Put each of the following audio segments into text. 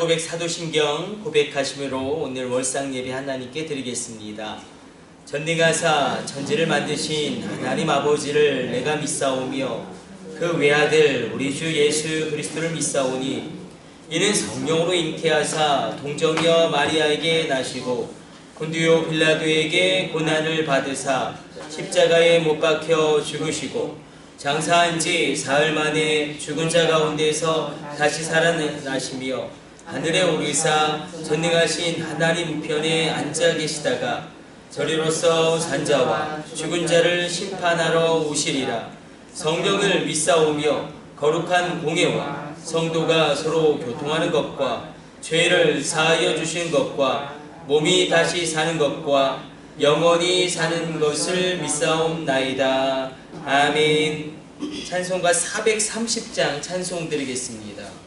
고백 사도신경 고백하심으로 오늘 월상 예배 하나님께 드리겠습니다. 전능하사 천지를 만드신 하나님 아버지를 내가 믿사오며 그 외아들 우리 주 예수 그리스도를 믿사오니 이는 성령으로 잉태하사 동정녀 마리아에게 나시고 본디오 빌라도에게 고난을 받으사 십자가에 못 박혀 죽으시고 장사한 지 사흘 만에 죽은 자 가운데서 다시 살아나시며 하늘에 오르사 전능하신 하나님 우편에 앉아 계시다가 저리로서 산자와 죽은 자를 심판하러 오시리라. 성령을 믿사오며 거룩한 공예와 성도가 서로 교통하는 것과 죄를 사하여 주신 것과 몸이 다시 사는 것과 영원히 사는 것을 믿사옵나이다. 아멘. 찬송가 430장 찬송 드리겠습니다.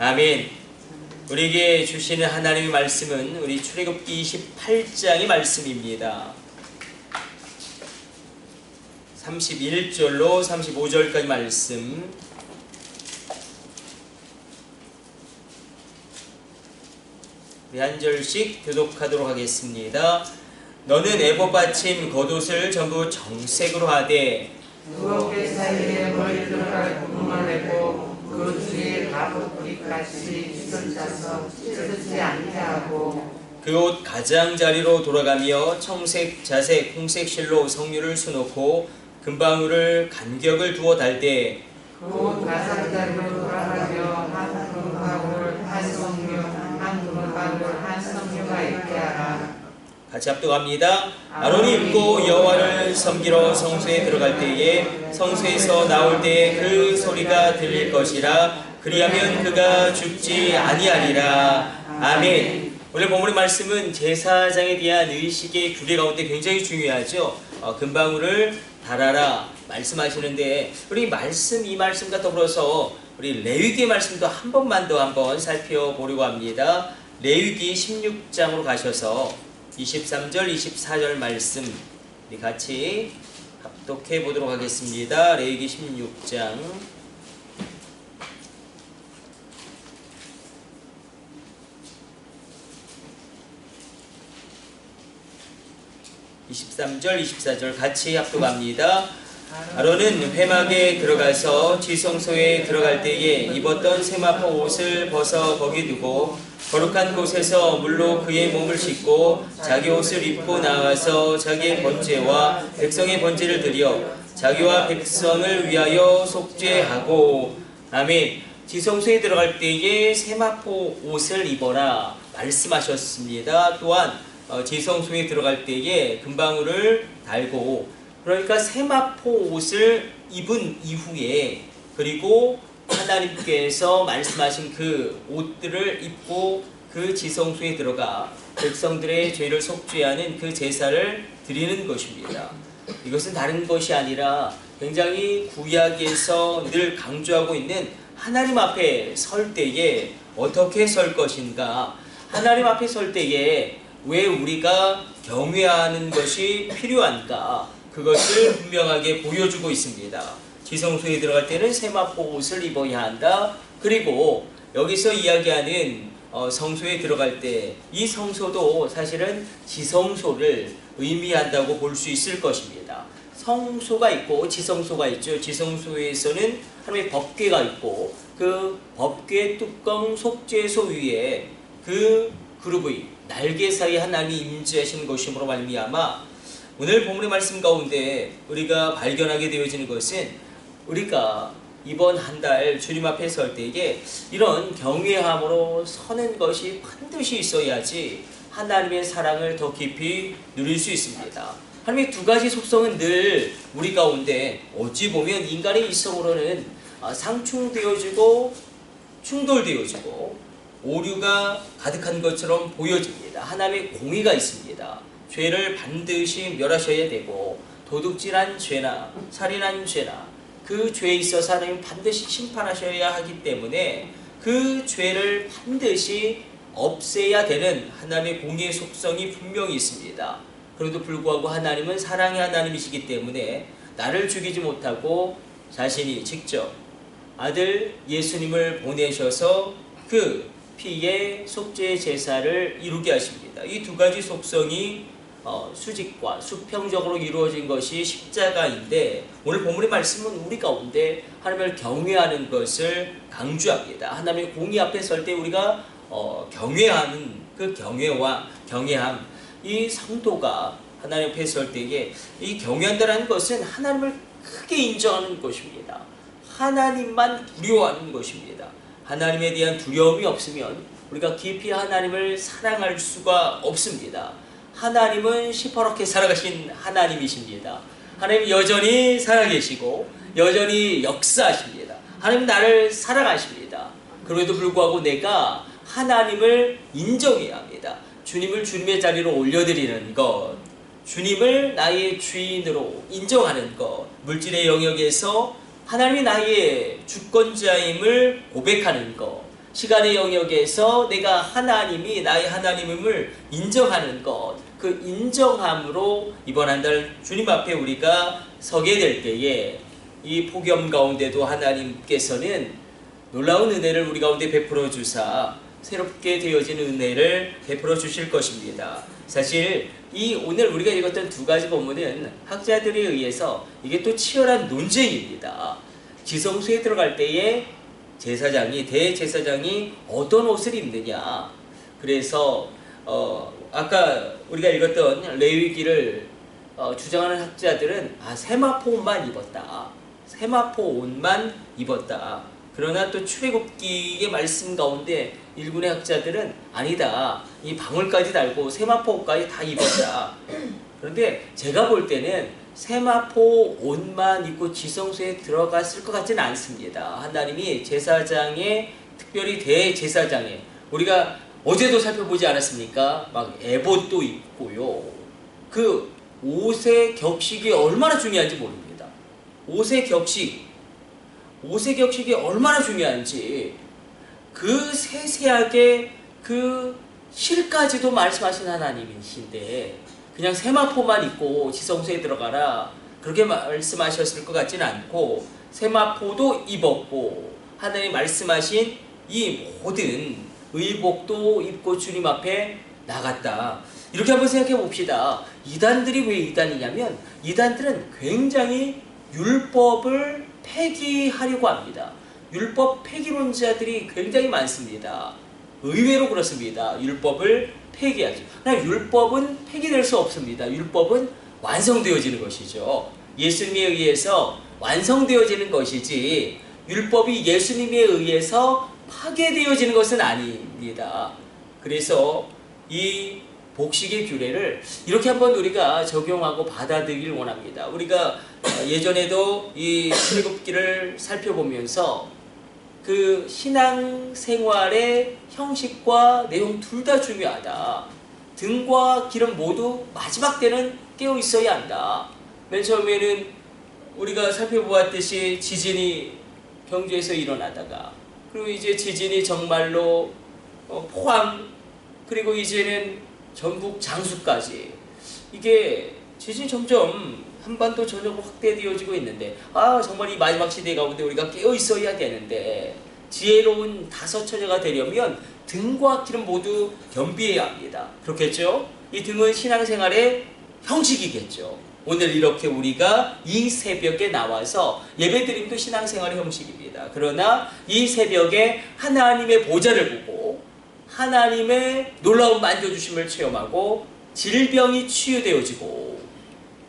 아멘. 우리에게 주시는 하나님의 말씀은 우리 출애굽기 28장의 말씀입니다. 31절로 35절까지 말씀. 우리 한 절씩 교독하도록 하겠습니다. 너는 에봇 받침 겉옷을 전부 정색으로 하되 그 어깨 사이에 머리들을 구멍을 내고 그 주위에 가부끼같이 깃을 짜서 찢어지지 않게 하고 그 옷 가장자리로 돌아가며 청색, 자색, 홍색 실로 성류를 수놓고 금방울을 간격을 두어 달되 그 옷 가장자리로 돌아가며 한 금방울 한 성류 한 금방울 한 성류가 있게 하라. 같이 합독합니다. 아론이 입고 여호와를 섬기러 성소에 들어갈 때에 성소에서 나올 때에 그 소리가 들릴 것이라. 그리하면 그가 죽지 아니하리라. 아멘. 오늘 본문의 말씀은 제사장에 대한 의식의 규례 가운데 굉장히 중요하죠. 금방울을 달아라 말씀하시는데, 우리 이 말씀과 더불어서 우리 레위기의 말씀도 한 번만 더 한번 살펴보려고 합니다. 레위기 16장으로 가셔서 23절 24절 말씀 우리 같이 합독해 보도록 하겠습니다. 레위기 16장 23절 24절 같이 합독합니다. 아론은 회막에 들어가서 지성소에 들어갈 때에 입었던 세마포 옷을 벗어 거기 두고 거룩한 곳에서 물로 그의 몸을 씻고 자기 옷을 입고 나와서 자기의 번제와 백성의 번제를 드려 자기와 백성을 위하여 속죄하고. 아멘. 지성소에 들어갈 때에 세마포 옷을 입어라 말씀하셨습니다. 또한 지성소에 들어갈 때에 금방울을 달고, 그러니까 세마포 옷을 입은 이후에, 그리고 하나님께서 말씀하신 그 옷들을 입고 그 지성소에 들어가 백성들의 죄를 속죄하는 그 제사를 드리는 것입니다. 이것은 다른 것이 아니라 굉장히 구약에서 늘 강조하고 있는 하나님 앞에 설 때에 어떻게 설 것인가, 하나님 앞에 설 때에 왜 우리가 경외하는 것이 필요한가, 그것을 분명하게 보여주고 있습니다. 지성소에 들어갈 때는 세마포 옷을 입어야 한다. 그리고 여기서 이야기하는 성소에 들어갈 때, 이 성소도 사실은 지성소를 의미한다고 볼 수 있을 것입니다. 성소가 있고 지성소가 있죠. 지성소에서는 하나님의 법궤가 있고, 그 법궤 뚜껑 속죄소 위에 그 그룹의 날개 사이에 하나님이 임재하시는 것임으로 말미암아 오늘 본문의 말씀 가운데 우리가 발견하게 되어지는 것은, 우리가 이번 한 달 주님 앞에 설 때에 이런 경외함으로 서는 것이 반드시 있어야지 하나님의 사랑을 더 깊이 누릴 수 있습니다. 하나님의 두 가지 속성은 늘 우리 가운데 어찌 보면 인간의 이성으로는 상충되어지고 충돌되어지고 오류가 가득한 것처럼 보여집니다. 하나님의 공의가 있습니다. 죄를 반드시 멸하셔야 되고, 도둑질한 죄나 살인한 죄나 그 죄에 있어서 하나님 반드시 심판하셔야 하기 때문에 그 죄를 반드시 없애야 되는 하나님의 공의의 속성이 분명히 있습니다. 그래도 불구하고 하나님은 사랑의 하나님이시기 때문에 나를 죽이지 못하고 자신이 직접 아들 예수님을 보내셔서 그 피의 속죄 제사를 이루게 하십니다. 이 두 가지 속성이 수직과 수평적으로 이루어진 것이 십자가인데, 오늘 본문의 말씀은 우리 가운데 하나님을 경외하는 것을 강조합니다. 하나님의 공의 앞에 설 때 우리가 경외하는 그 경외함, 이 성도가 하나님 앞에 설 때에 이 경외한다는 것은 하나님을 크게 인정하는 것입니다. 하나님만 두려워하는 것입니다. 하나님에 대한 두려움이 없으면 우리가 깊이 하나님을 사랑할 수가 없습니다. 하나님은 시퍼렇게 살아가신 하나님이십니다. 하나님 여전히 살아계시고 여전히 역사하십니다. 하나님 나를 사랑하십니다. 그럼에도 불구하고 내가 하나님을 인정해야 합니다. 주님을 주님의 자리로 올려드리는 것, 주님을 나의 주인으로 인정하는 것, 물질의 영역에서 하나님이 나의 주권자임을 고백하는 것, 시간의 영역에서 내가 하나님이 나의 하나님임을 인정하는 것, 그 인정함으로 이번 한 달 주님 앞에 우리가 서게 될 때에 이 폭염 가운데도 하나님께서는 놀라운 은혜를 우리 가운데 베풀어 주사 새롭게 되어진 은혜를 베풀어 주실 것입니다. 사실 이 오늘 우리가 읽었던 두 가지 본문은 학자들에 의해서 이게 또 치열한 논쟁입니다. 지성소에 들어갈 때에 대제사장이 어떤 옷을 입느냐. 그래서 아까 우리가 읽었던 레위기를 주장하는 학자들은 세마포 옷만 입었다. 세마포 옷만 입었다. 그러나 또 출애굽기의 말씀 가운데 일군의 학자들은 아니다. 이 방울까지 달고 세마포 옷까지 다 입었다. 그런데 제가 볼 때는 세마포 옷만 입고 지성소에 들어갔을 것 같지는 않습니다. 하나님이 제사장에, 특별히 대제사장에, 우리가 어제도 살펴보지 않았습니까? 막 에봇도 입고요. 그 옷의 격식이 얼마나 중요한지 모릅니다. 옷의 격식이 얼마나 중요한지 그 세세하게 그 실까지도 말씀하신 하나님이신데 그냥 세마포만 입고 지성소에 들어가라 그렇게 말씀하셨을 것 같지는 않고 세마포도 입었고 하나님 말씀하신 이 모든 의복도 입고 주님 앞에 나갔다. 이렇게 한번 생각해 봅시다. 이단들이 왜 이단이냐면 이단들은 굉장히 율법을 폐기하려고 합니다. 율법 폐기론자들이 굉장히 많습니다. 의외로 그렇습니다. 율법을 폐기하죠. 그러나 율법은 폐기될 수 없습니다. 율법은 완성되어지는 것이죠. 예수님에 의해서 완성되어지는 것이지 율법이 예수님에 의해서 파괴되어지는 것은 아닙니다. 그래서 이 복식의 규례를 이렇게 한번 우리가 적용하고 받아들이길 원합니다. 우리가 예전에도 이 출애굽기를 살펴보면서 그 신앙생활의 형식과 내용 둘 다 중요하다. 등과 기름 모두 마지막 때는 깨어 있어야 한다. 맨 처음에는 우리가 살펴보았듯이 지진이 경주에서 일어나다가 그리고 이제 지진이 정말로 포항 그리고 이제는 전국 장수까지 이게 지진이 점점 한반도 전역으로 확대되어지고 있는데 정말 이 마지막 시대 가운데 우리가 깨어 있어야 되는데 지혜로운 다섯 처녀가 되려면 등과 기름 모두 겸비해야 합니다. 그렇겠죠? 이 등은 신앙생활의 형식이겠죠. 오늘 이렇게 우리가 이 새벽에 나와서 예배드림도 신앙생활의 형식입니다. 그러나 이 새벽에 하나님의 보좌를 보고 하나님의 놀라운 만져주심을 체험하고 질병이 치유되어지고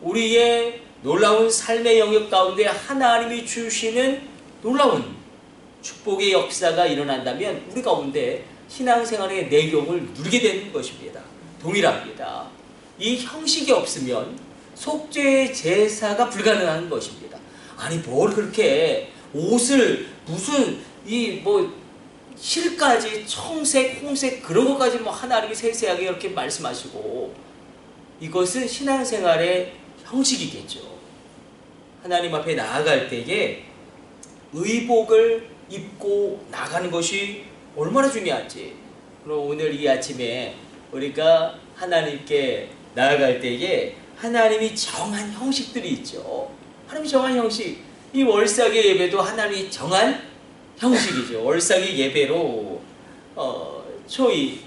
우리의 놀라운 삶의 영역 가운데 하나님이 주시는 놀라운 축복의 역사가 일어난다면 우리 가운데 신앙생활의 내용을 누리게 되는 것입니다. 동일합니다. 이 형식이 없으면 속죄의 제사가 불가능한 것입니다. 아니 뭘 그렇게 옷을 무슨 실까지 청색, 홍색 그런 것까지 하나님이 세세하게 이렇게 말씀하시고 이것은 신앙생활의 형식이겠죠. 하나님 앞에 나아갈 때에 의복을 입고 나가는 것이 얼마나 중요한지. 그럼 오늘 이 아침에 우리가 하나님께 나아갈 때에 하나님이 정한 형식들이 있죠. 하나님이 정한 형식. 이 월삭의 예배도 하나님이 정한 형식이죠. 월삭의 예배로 초이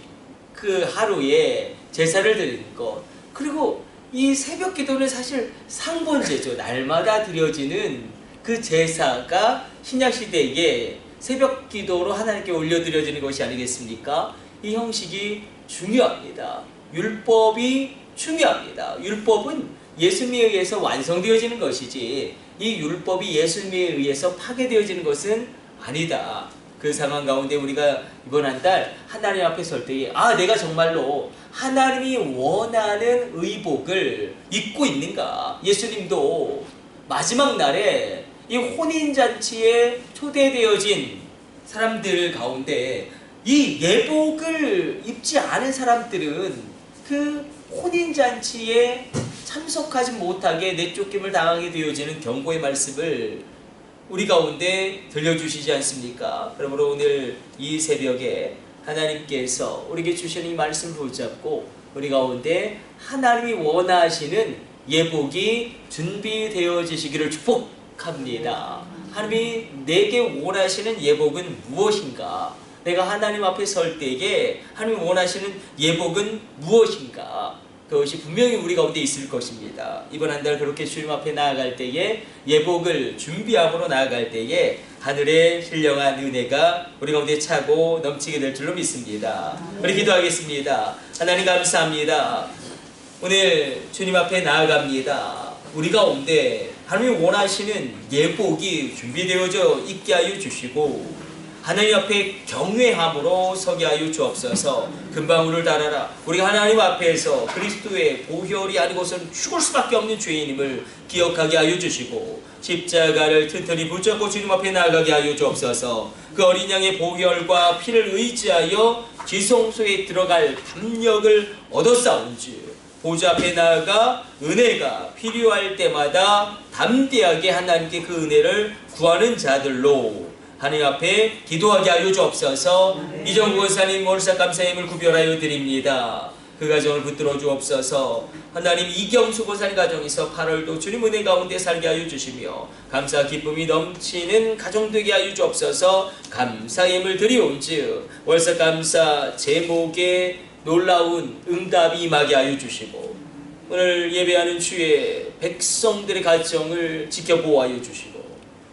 그 하루에 제사를 드리는 것. 그리고 이 새벽 기도는 사실 상번제죠. 날마다 드려지는 그 제사가 신약시대에 새벽 기도로 하나님께 올려드려지는 것이 아니겠습니까? 이 형식이 중요합니다. 율법이 중요합니다. 율법은 예수님에 의해서 완성되어지는 것이지 이 율법이 예수님에 의해서 파괴되어지는 것은 아니다. 그 상황 가운데 우리가 이번 한 달 하나님 앞에 설 때에 내가 정말로 하나님이 원하는 의복을 입고 있는가? 예수님도 마지막 날에 이 혼인잔치에 초대되어진 사람들 가운데 이 예복을 입지 않은 사람들은 그 혼인잔치에 참석하지 못하게 내쫓김을 당하게 되어지는 경고의 말씀을 우리 가운데 들려주시지 않습니까? 그러므로 오늘 이 새벽에 하나님께서 우리에게 주시는 이 말씀을 붙잡고 우리 가운데 하나님이 원하시는 예복이 준비되어지시기를 축복합니다. 하나님이 내게 원하시는 예복은 무엇인가? 내가 하나님 앞에 설 때에 하나님이 원하시는 예복은 무엇인가? 그것이 분명히 우리 가운데 있을 것입니다. 이번 한 달 그렇게 주님 앞에 나아갈 때에 예복을 준비함으로 나아갈 때에 하늘의 신령한 은혜가 우리 가운데 차고 넘치게 될 줄로 믿습니다. 우리 기도하겠습니다. 하나님 감사합니다. 오늘 주님 앞에 나아갑니다. 우리 가운데 하나님이 원하시는 예복이 준비되어져 있게 하여 주시고 하나님 앞에 경외함으로 서게 하여 주옵소서. 금방울을 달아라. 우리가 하나님 앞에서 그리스도의 보혈이 아니고서는 죽을 수밖에 없는 죄인임을 기억하게 하여 주시고 십자가를 튼튼히 붙잡고 주님 앞에 나아가게 하여 주옵소서. 그 어린 양의 보혈과 피를 의지하여 지성소에 들어갈 담력을 얻었사온즉 보좌 앞에 나아가 은혜가 필요할 때마다 담대하게 하나님께 그 은혜를 구하는 자들로 하나님 앞에 기도하게 하여 주옵소서. 이정구 권사님 월삭 감사님을 구별하여 드립니다. 그 가정을 붙들어 주옵소서. 하나님 이경수 권사님 가정에서 8월도 주님 은혜 가운데 살게 하여 주시며 감사 기쁨이 넘치는 가정 되게 하여 주옵소서. 감사임을 드리온즉 월삭 감사 제목에 놀라운 응답이 임하게 하여 주시고 오늘 예배하는 주의 백성들의 가정을 지켜보호하여 주시고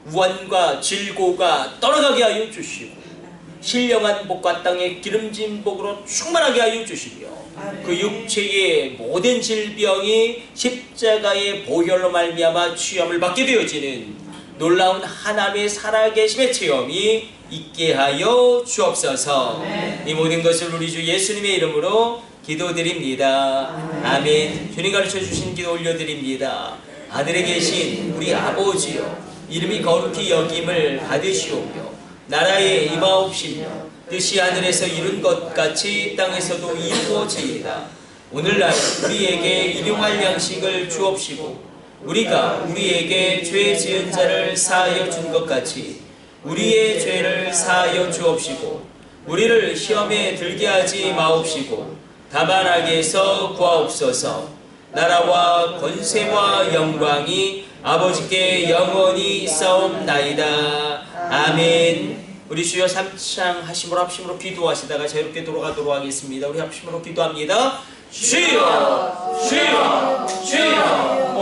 우환과 질고가 떠나가게 하여 주시고 신령한 복과 땅의 기름진 복으로 충만하게 하여 주시며 그 육체의 모든 질병이 십자가의 보혈로 말미암아 취함을 받게 되어지는 놀라운 하나님의 살아계심의 체험이 있게 하여 주옵소서. 이 모든 것을 우리 주 예수님의 이름으로 기도드립니다. 아멘. 주님 가르쳐 주신 기도 올려드립니다. 하늘에 계신 우리 아버지여 이름이 거룩히 여김을 받으시오며 나라에 임하옵시며 뜻이 하늘에서 이룬 것 같이 땅에서도 이루어지이다. 오늘날 우리에게 일용할 양식을 주옵시고 우리가 우리에게 죄 지은 자를 사하여 준 것 같이 우리의 죄를 사하여 주옵시고 우리를 시험에 들게 하지 마옵시고 다만 악에서 구하옵소서. 나라와 권세와 영광이 아버지께 영원히 싸움나이다. 아멘. 우리 주여 삼창 하심으로 합심으로 기도하시다가 자유롭게 돌아가도록 하겠습니다. 우리 합심으로 기도합니다. 주여 주여 주여.